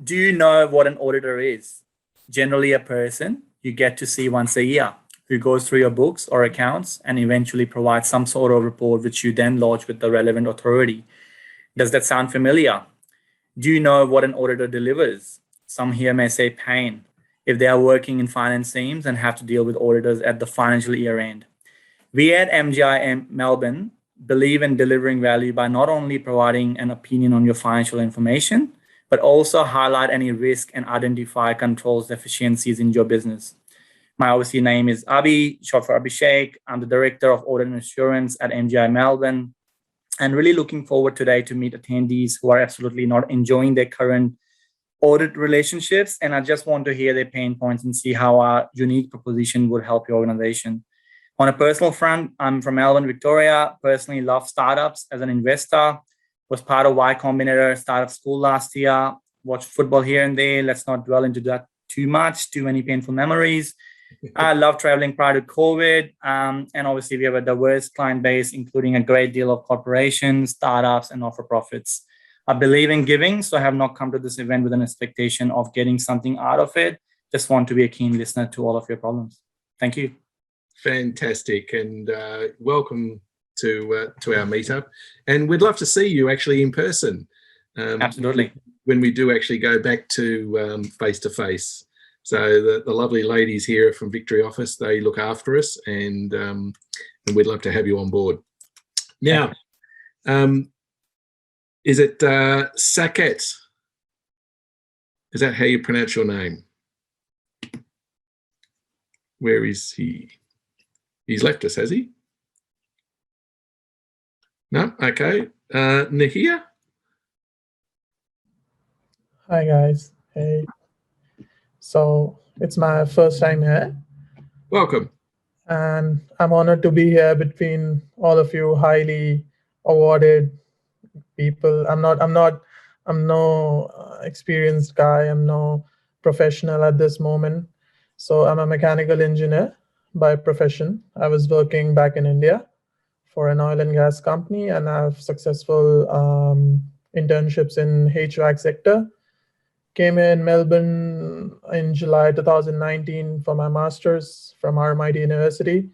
Do you know what an auditor is? Generally, a person you get to see once a year who goes through your books or accounts and eventually provides some sort of report which you then lodge with the relevant authority. Does that sound familiar? Do you know what an auditor delivers? Some here may say pain if they are working in finance teams and have to deal with auditors at the financial year end. We at MGI Melbourne believe in delivering value by not only providing an opinion on your financial information, but also highlight any risk and identify controls deficiencies in your business. My obviously name is Abhi, short for Abhishek. I'm the Director of Audit and Assurance at MGI Melbourne, and really looking forward today to meet attendees who are absolutely not enjoying their current audit relationships. And I just want to hear their pain points and see how our unique proposition would help your organization. On a personal front, I'm from Melbourne, Victoria. Personally love startups as an investor. Was part of Y Combinator startup school last year. Watched football here and there. Let's not dwell into that too much. Too many painful memories. I love traveling prior to COVID. And obviously we have a diverse client base, including a great deal of corporations, startups, and not-for-profits. I believe in giving, so I have not come to this event with an expectation of getting something out of it. Just want to be a keen listener to all of your problems. Thank you. Fantastic, and welcome to our meetup. And we'd love to see you actually in person. Absolutely. When we do actually go back to face-to-face. So the lovely ladies here from Victory Office, they look after us, and we'd love to have you on board. Now, is it Saket? Is that how you pronounce your name? Where is he? He's left us, has he? No? Okay. Nahia? Hi, guys. Hey. So it's my first time here. Welcome. And I'm honored to be here between all of you highly awarded people. I'm no experienced guy. I'm no professional at this moment. So I'm a mechanical engineer by profession. I was working back in India for an oil and gas company, and I have successful internships in HVAC sector. Came in Melbourne in July 2019 for my master's from RMIT University,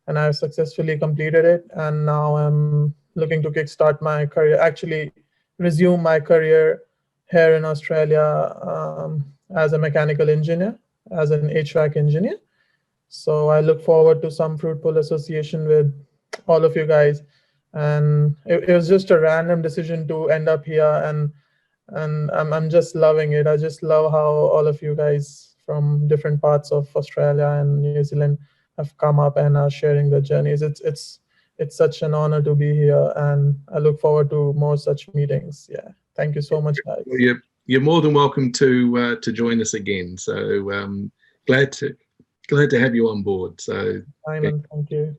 and I've successfully completed it. And now I'm looking to kickstart my career, actually resume my career here in Australia as a mechanical engineer, as an HVAC engineer. So I look forward to some fruitful association with all of you guys. And it was just a random decision to end up here, and I'm just loving it. I just love how all of you guys from different parts of Australia and New Zealand have come up and are sharing their journeys. It's such an honor to be here, and I look forward to more such meetings. Yeah, thank you so much, guys. Well, you're more than welcome to join us again. So glad to have you on board. So Simon, thank you.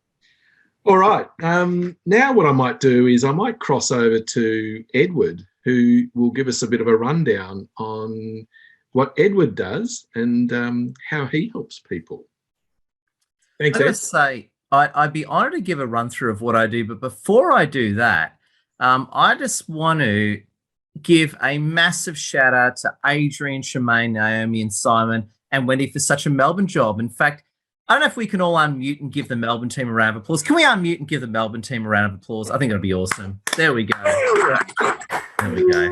All right. Now what I might do is I might cross over to Edward, who will give us a bit of a rundown on what Edward does and how he helps people. Thanks, I Ed. gotta say, I'd be honored to give a run through of what I do. But before I do that, I just want to give a massive shout out to Adrian, Tremayne, Naomi, and Simon and Wendi for such a Melbourne job. In fact, I don't know if we can all unmute and give the Melbourne team a round of applause. Can we unmute and give the Melbourne team a round of applause? I think it'll be awesome. There we go. There we go.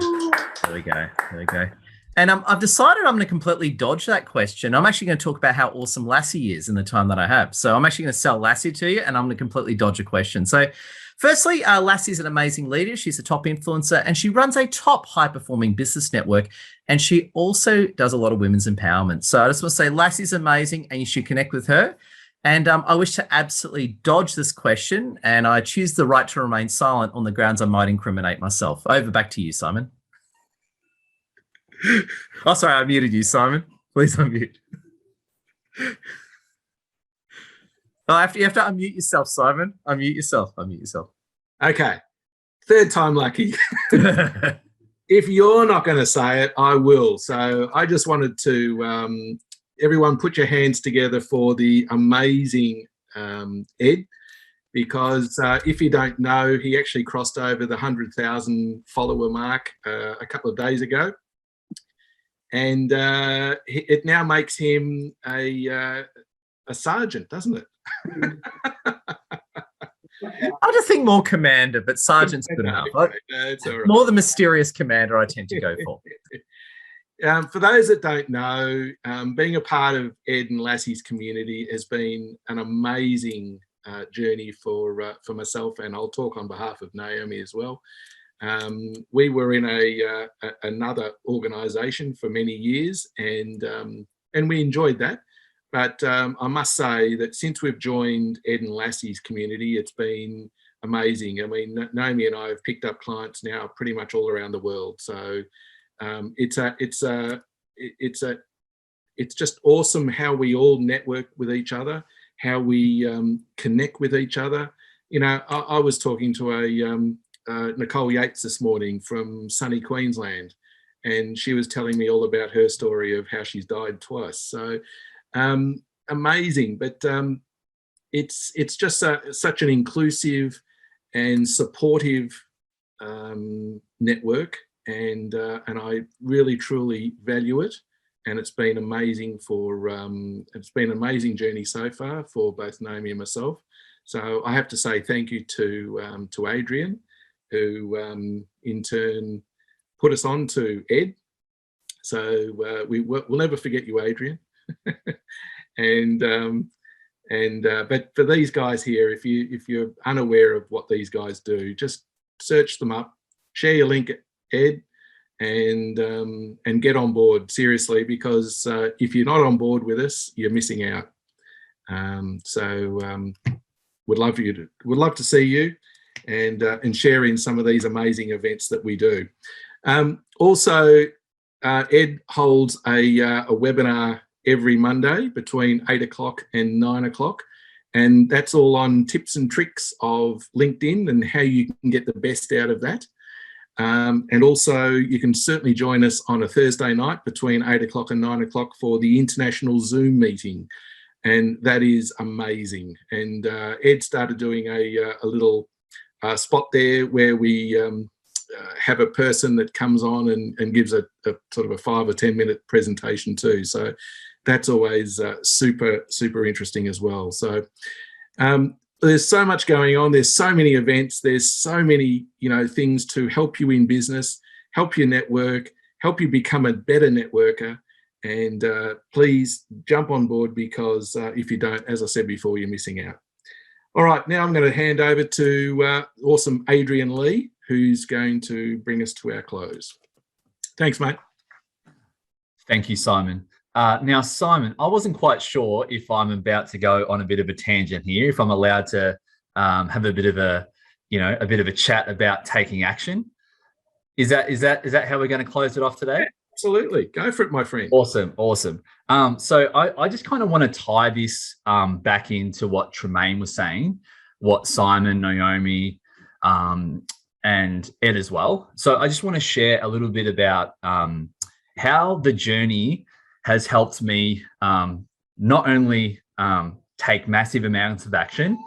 There we go. There we go. And I've decided I'm going to completely dodge that question. I'm actually going to talk about how awesome Lassie is in the time that I have. So I'm actually going to sell Lassie to you, and I'm going to completely dodge a question. So firstly, Lassie is an amazing leader. She's a top influencer, and she runs a top high-performing business network, and she also does a lot of women's empowerment. So I just want to say Lassie's amazing, and you should connect with her. And I wish to absolutely dodge this question, and I choose the right to remain silent on the grounds I might incriminate myself. Over back to you, Simon. Oh, sorry, I muted you, Simon. Please unmute. Oh, you have to unmute yourself, Simon. Unmute yourself. Unmute yourself. Okay. Third time lucky. If you're not going to say it, I will. So I just wanted to, everyone put your hands together for the amazing Ed, because if you don't know, he actually crossed over the 100,000 follower mark a couple of days ago. And it now makes him a sergeant, doesn't it? I just think more commander, but sergeant's good enough. It's all right. More the mysterious commander I tend to go for. For those that don't know, being a part of Ed and Lassie's community has been an amazing journey for myself, and I'll talk on behalf of Naomi as well. We were in another organisation for many years, and we enjoyed that. But I must say that since we've joined Ed and Lassie's community, it's been amazing. I mean, Naomi and I have picked up clients now pretty much all around the world. So it's just awesome how we all network with each other, how we connect with each other. You know, I was talking to Nicole Yates this morning from sunny Queensland, and she was telling me all about her story of how she's died twice. So amazing, but it's just such an inclusive and supportive network, and I really truly value it. And it's been amazing it's been an amazing journey so far for both Naomi and myself. So I have to say thank you to Adrian, who in turn put us on to Ed. So we'll never forget you, Adrian. But for these guys here, if you're unaware of what these guys do, just search them up, share your link, Ed, and get on board seriously, because if you're not on board with us, you're missing out. Would love to see you and share in some of these amazing events that we do. Also, Ed holds a webinar every Monday between 8 o'clock and 9 o'clock. And that's all on tips and tricks of LinkedIn and how you can get the best out of that. And also you can certainly join us on a Thursday night between 8 o'clock and 9 o'clock for the international Zoom meeting. And that is amazing. And Ed started doing a little spot there where we have a person that comes on and gives a sort of a 5 or 10 minute presentation too. So that's always super interesting as well. So there's so much going on. There's so many events. There's so many things to help you in business, help you network, help you become a better networker. And please jump on board, because if you don't, as I said before, you're missing out. All right, now I'm going to hand over to awesome Adrian Lee, who's going to bring us to our close. Thanks, mate. Thank you, Simon. Now, Simon, I wasn't quite sure if I'm about to go on a bit of a tangent here, if I'm allowed to have a bit of a chat about taking action. Is that how we're going to close it off today? Yeah, absolutely. Go for it, my friend. Awesome. So I just kind of want to tie this back into what Tremayne was saying, what Simon, Naomi, and Ed as well. So I just want to share a little bit about how the journey has helped me not only take massive amounts of action,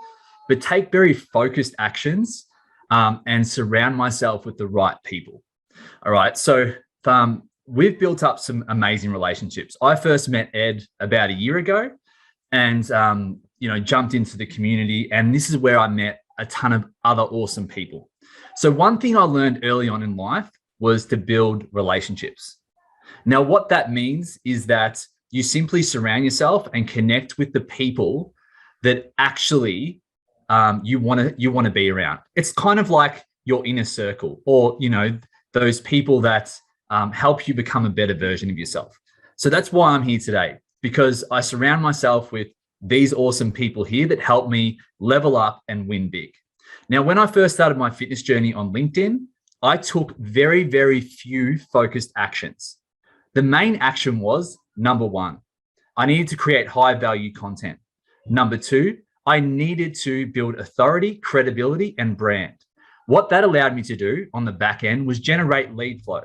but take very focused actions and surround myself with the right people. All right. So we've built up some amazing relationships. I first met Ed about a year ago and, jumped into the community. And this is where I met a ton of other awesome people. So one thing I learned early on in life was to build relationships. Now, what that means is that you simply surround yourself and connect with the people that actually you want to be around. It's kind of like your inner circle, or those people that help you become a better version of yourself. So that's why I'm here today, because I surround myself with these awesome people here that help me level up and win big. Now, when I first started my fitness journey on LinkedIn, I took very, very few focused actions. The main action was, number one, I needed to create high value content. Number two, I needed to build authority, credibility, and brand. What that allowed me to do on the back end was generate lead flow.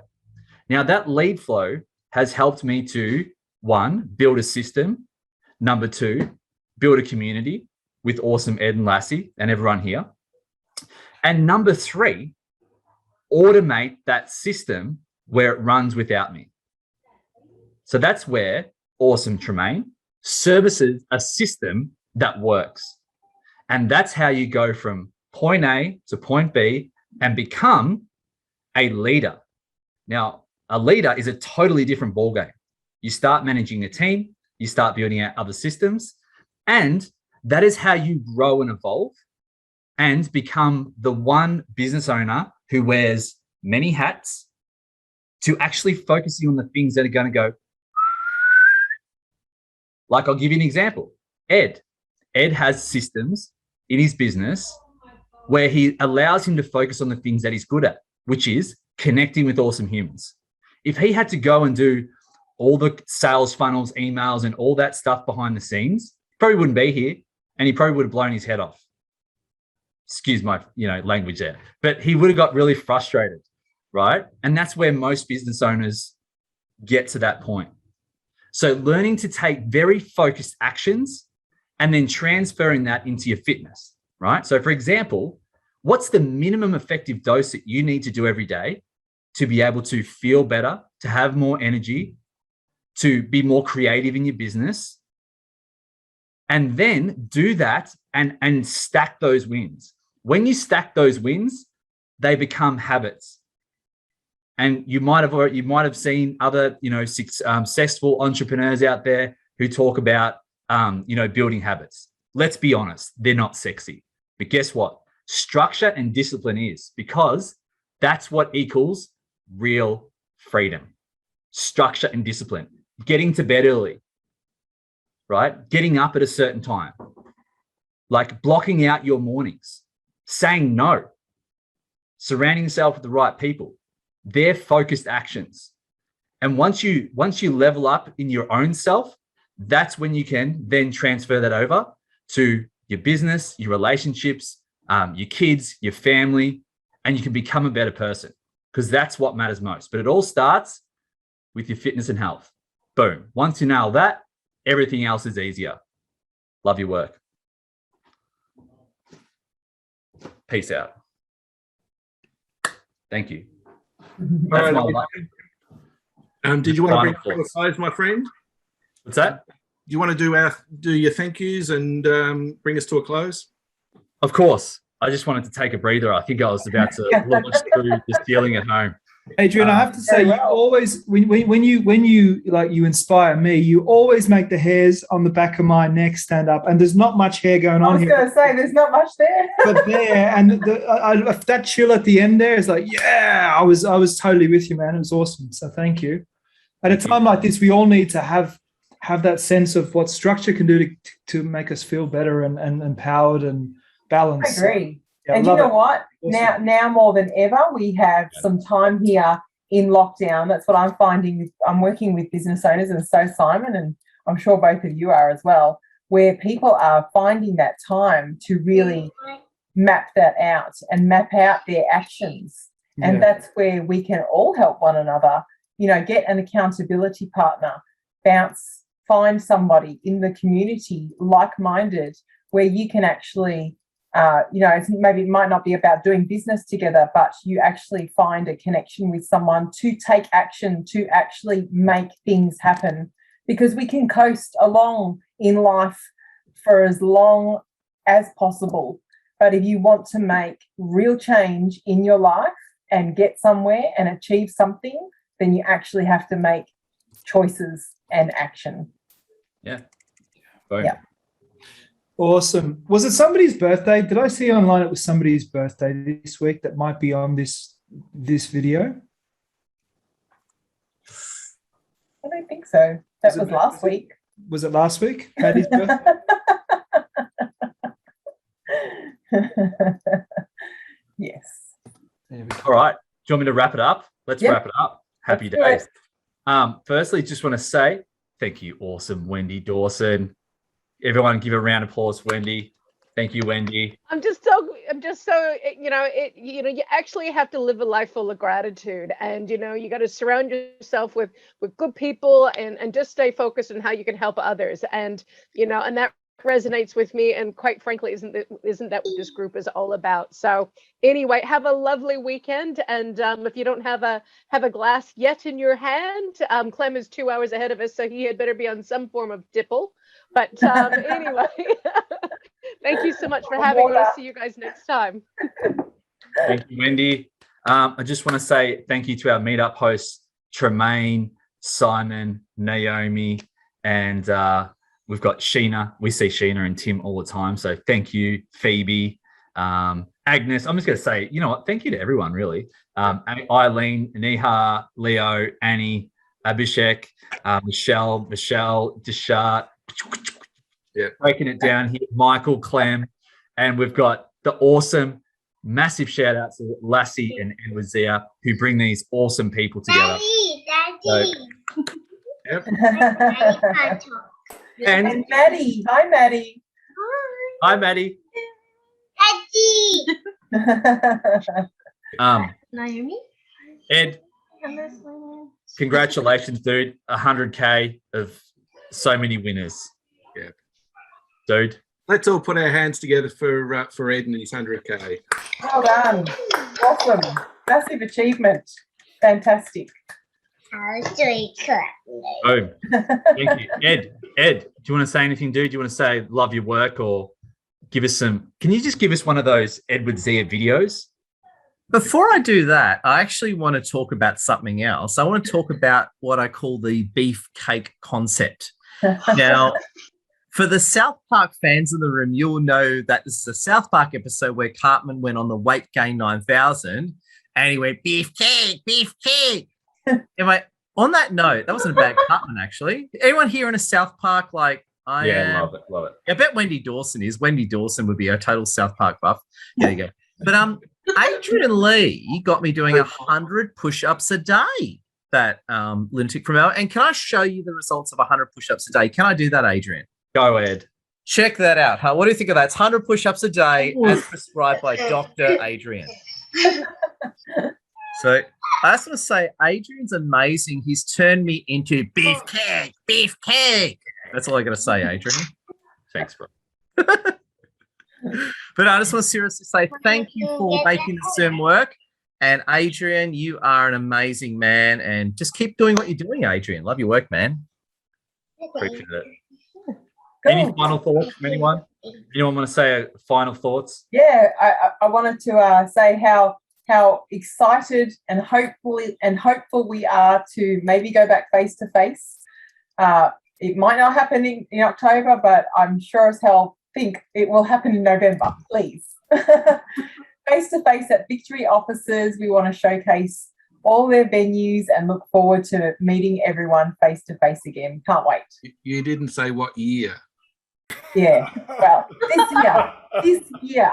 Now, that lead flow has helped me to, one, build a system. Number two, build a community with awesome Ed and Lassie and everyone here. And number three, automate that system where it runs without me. So that's where awesome Tremayne services a system that works. And that's how you go from point A to point B and become a leader. Now, a leader is a totally different ballgame. You start managing a team, you start building out other systems, and that is how you grow and evolve and become the one business owner who wears many hats to actually focusing on the things that are going to go. Like, I'll give you an example. Ed has systems in his business where he allows him to focus on the things that he's good at, which is connecting with awesome humans. If he had to go and do all the sales funnels, emails, and all that stuff behind the scenes, probably wouldn't be here, and he probably would have blown his head off. Excuse my, language there, but he would have got really frustrated, right? And that's where most business owners get to that point. So learning to take very focused actions and then transferring that into your fitness, right? So for example, what's the minimum effective dose that you need to do every day to be able to feel better, to have more energy, to be more creative in your business, and then do that and stack those wins. When you stack those wins, they become habits. And you might have seen other, successful entrepreneurs out there who talk about, building habits. Let's be honest, they're not sexy. But guess what? Structure and discipline is, because that's what equals real freedom. Structure and discipline. Getting to bed early, right? Getting up at a certain time. Like blocking out your mornings. Saying no. Surrounding yourself with the right people. They're focused actions. And once you level up in your own self, that's when you can then transfer that over to your business, your relationships, your kids, your family, and you can become a better person, because that's what matters most. But it all starts with your fitness and health. Boom. Once you nail that, everything else is easier. Love your work. Peace out. Thank you. All right. Did you want to bring it to a close, my friend? What's that? Do you want to do your thank yous and bring us to a close? Of course. I just wanted to take a breather. I think I was about to launch through the ceiling at home. Adrian, I have to say, you always, when you inspire me, you always make the hairs on the back of my neck stand up, and there's not much hair going on here. I was going to say, there's not much there. But there, and that chill at the end there is like, yeah, I was totally with you, man. It was awesome. So thank you. At a time like this, we all need to have that sense of what structure can do to make us feel better and empowered and balanced. I agree. Yeah, and you know what? Awesome. Now more than ever, we have some time here in lockdown. That's what I'm finding. I'm working with business owners, and so Simon, and I'm sure both of you are as well, where people are finding that time to really map that out and map out their actions. And that's where we can all help one another, get an accountability partner, bounce find somebody in the community like-minded where you can actually, maybe it might not be about doing business together, but you actually find a connection with someone to take action, to actually make things happen. Because we can coast along in life for as long as possible. But if you want to make real change in your life and get somewhere and achieve something, then you actually have to make choices and action. Yeah. Boom. Yeah. Awesome. Was it somebody's birthday? Did I see online it was somebody's birthday this week that might be on this video? I don't think so. That was last week. Was it last week? Paddy's birthday? Yes. All right. Do you want me to wrap it up? Let's Yep. wrap it up. Happy Let's do days. Firstly, just want to say thank you, awesome Wendi Dawson. Everyone give a round of applause for Wendi. Thank you, Wendi. I'm just so you actually have to live a life full of gratitude, and you got to surround yourself with good people and just stay focused on how you can help others, and and that resonates with me, and quite frankly isn't that what this group is all about. So anyway, have a lovely weekend, and if you don't have a glass yet in your hand, Clem is 2 hours ahead of us, so he had better be on some form of dipple. But anyway, thank you so much for having me. I'll see you guys next time. Thank you, Wendi. I just want to say thank you to our meetup hosts, Tremayne, Simon, Naomi, and we've got Sheena. We see Sheena and Tim all the time. So thank you, Phoebe, Agnes. I'm just going to say, you know what? Thank you to everyone, really. Eileen, Neha, Leo, Annie, Abhishek, Michelle, Deshart. Yeah. Breaking it down here, Michael, Clem, and we've got the awesome, massive shout out to Lassie and Edward Zia, who bring these awesome people together. Daddy. Yep. And Maddie. Hi, Maddie. Hi, Maddie. Daddy. Naomi. Ed, congratulations, dude. 100K of so many winners. Yeah. Dude. Let's all put our hands together for Ed and his 100K. Well done. Awesome. Massive achievement. Fantastic. Boom. Thank you. Ed, do you want to say anything, dude? Do you want to say love your work, or give us some? Can you just give us one of those Edward Zia videos? Before I do that, I actually want to talk about something else. I want to talk about what I call the beef cake concept. Now, for the South Park fans in the room, you'll know that this is a South Park episode where Cartman went on the Weight Gain 9000 and he went, beef cake, beef cake. Anyway, on that note, that wasn't a bad Cartman, actually. Anyone here in a South Park like I am? Love it, love it. I bet Wendi Dawson is. Wendi Dawson would be a total South Park buff. There you go. But Adrian Lee got me doing 100 push-ups a day. That lunatic from Melbourne. And can I show you the results of 100 push-ups a day? Can I do that, Adrian? Go ahead. Check that out. Huh? What do you think of that? It's 100 push-ups a day as prescribed by Dr. Adrian. So I just want to say, Adrian's amazing. He's turned me into beef cake, beef cake. That's all I got to say, Adrian. Thanks, bro. But I just want to seriously say thank you for making the Zoom work. And Adrian, you are an amazing man. And just keep doing what you're doing, Adrian. Love your work, man. Appreciate it. Any final thoughts from anyone? Anyone want to say final thoughts? Yeah, I wanted to say how excited and hopeful we are to maybe go back face to face. It might not happen in October, but I'm sure as hell think it will happen in November, please. Face to face at Victory offices. We want to showcase all their venues and look forward to meeting everyone face to face again. Can't wait. You didn't say what year. Yeah, well, this year.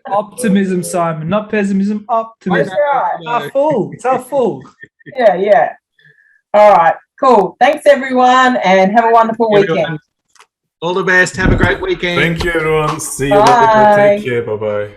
Optimism, Simon, not pessimism. Optimism. That's right. It's our full. Yeah. All right, cool. Thanks, everyone, and have a wonderful weekend. All the best. Have a great weekend. Thank you, everyone. See you Bye. later. Take care. Bye-bye.